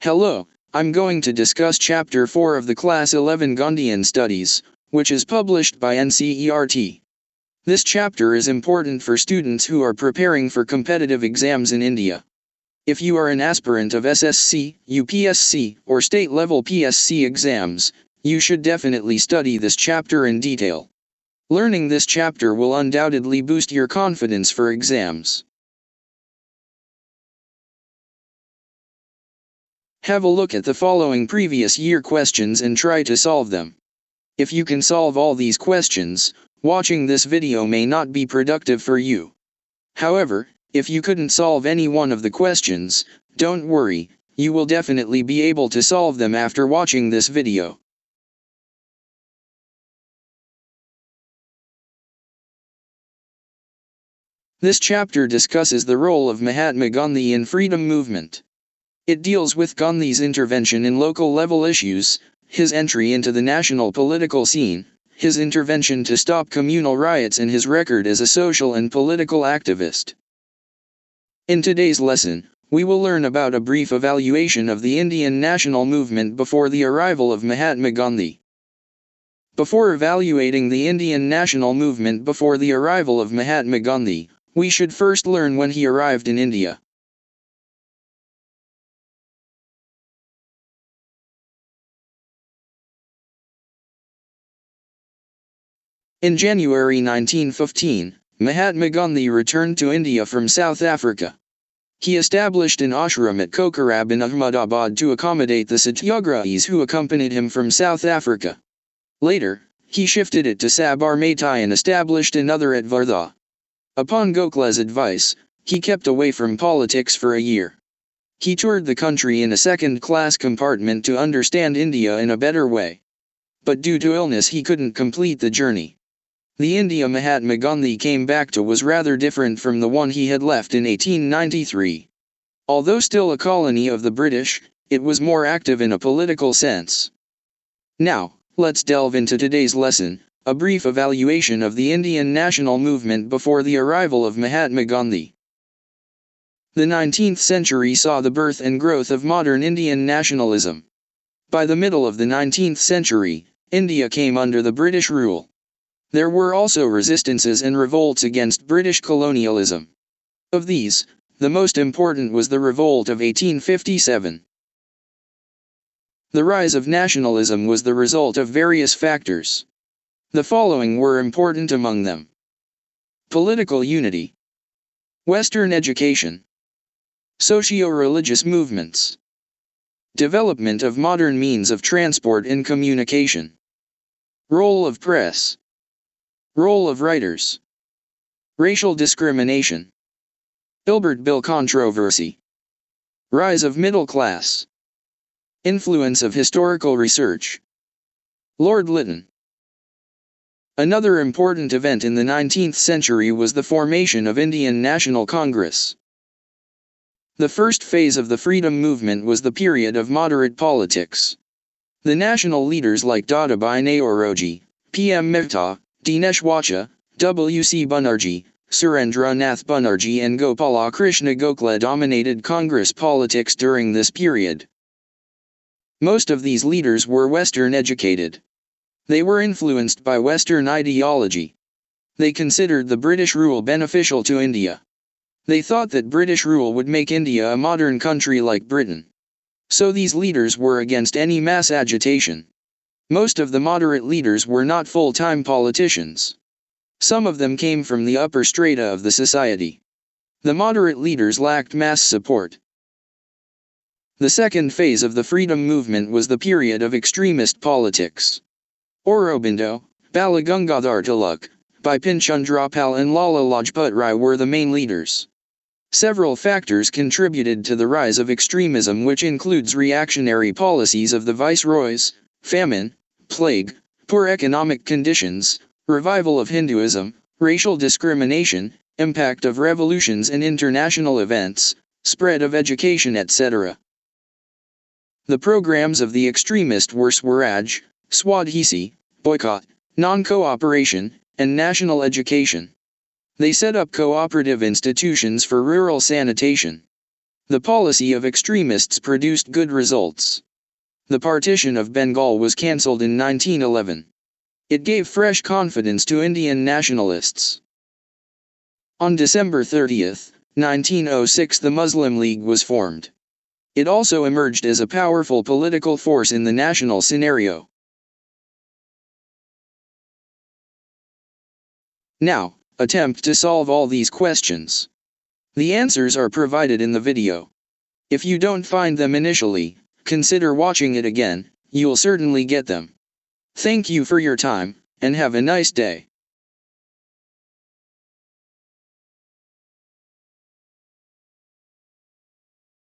Hello, I'm going to discuss Chapter 4 of the Class 11 Gandhian Studies, which is published by NCERT. This chapter is important for students who are preparing for competitive exams in India. If you are an aspirant of SSC, UPSC, or state-level PSC exams, you should definitely study this chapter in detail. Learning this chapter will undoubtedly boost your confidence for exams. Have a look at the following previous year questions and try to solve them. If you can solve all these questions, watching this video may not be productive for you. However, if you couldn't solve any one of the questions, don't worry, you will definitely be able to solve them after watching this video. This chapter discusses the role of Mahatma Gandhi in freedom movement. It deals with Gandhi's intervention in local-level issues, his entry into the national political scene, his intervention to stop communal riots, and his record as a social and political activist. In today's lesson, we will learn about a brief evaluation of the Indian national movement before the arrival of Mahatma Gandhi. Before evaluating the Indian national movement before the arrival of Mahatma Gandhi, we should first learn when he arrived in India. In January 1915, Mahatma Gandhi returned to India from South Africa. He established an ashram at Kokarab in Ahmedabad to accommodate the Satyagrahis who accompanied him from South Africa. Later, he shifted it to Sabarmati and established another at Vardha. Upon Gokhale's advice, he kept away from politics for a year. He toured the country in a second-class compartment to understand India in a better way. But due to illness he couldn't complete the journey. The India Mahatma Gandhi came back to was rather different from the one he had left in 1893. Although still a colony of the British, it was more active in a political sense. Now, let's delve into today's lesson, a brief evaluation of the Indian national movement before the arrival of Mahatma Gandhi. The 19th century saw the birth and growth of modern Indian nationalism. By the middle of the 19th century, India came under the British rule. There were also resistances and revolts against British colonialism. Of these, the most important was the Revolt of 1857. The rise of nationalism was the result of various factors. The following were important among them: political unity, Western education, socio-religious movements, development of modern means of transport and communication, role of press, role of writers, racial discrimination, Ilbert Bill controversy, rise of middle class, influence of historical research, Lord Lytton. Another important event in the 19th century was the formation of Indian National Congress. The first phase of the freedom movement was the period of moderate politics. The national leaders like Dadabhai Naoroji, P.M. Mehta, Dinesh Wacha, W.C. Banerjee, Surendra Nath Banerjee and Gopala Krishna Gokhale dominated Congress politics during this period. Most of these leaders were Western educated. They were influenced by Western ideology. They considered the British rule beneficial to India. They thought that British rule would make India a modern country like Britain. So these leaders were against any mass agitation. Most of the moderate leaders were not full-time politicians. Some of them came from the upper strata of the society. The moderate leaders lacked mass support. The second phase of the freedom movement was the period of extremist politics. Aurobindo, Balagangadhar Tilak, Bipin Chandrapal and Lala Lajpat Rai were the main leaders. Several factors contributed to the rise of extremism, which includes reactionary policies of the viceroys, famine, plague, poor economic conditions, revival of Hinduism, racial discrimination, impact of revolutions and international events, spread of education, etc. The programs of the extremists were Swaraj, Swadhisi, boycott, non-cooperation, and national education. They set up cooperative institutions for rural sanitation. The policy of extremists produced good results. The partition of Bengal was cancelled in 1911. It gave fresh confidence to Indian nationalists. On December 30, 1906, the Muslim League was formed. It also emerged as a powerful political force in the national scenario. Now, attempt to solve all these questions. The answers are provided in the video. If you don't find them initially, consider watching it again, you'll certainly get them. Thank you for your time, and have a nice day.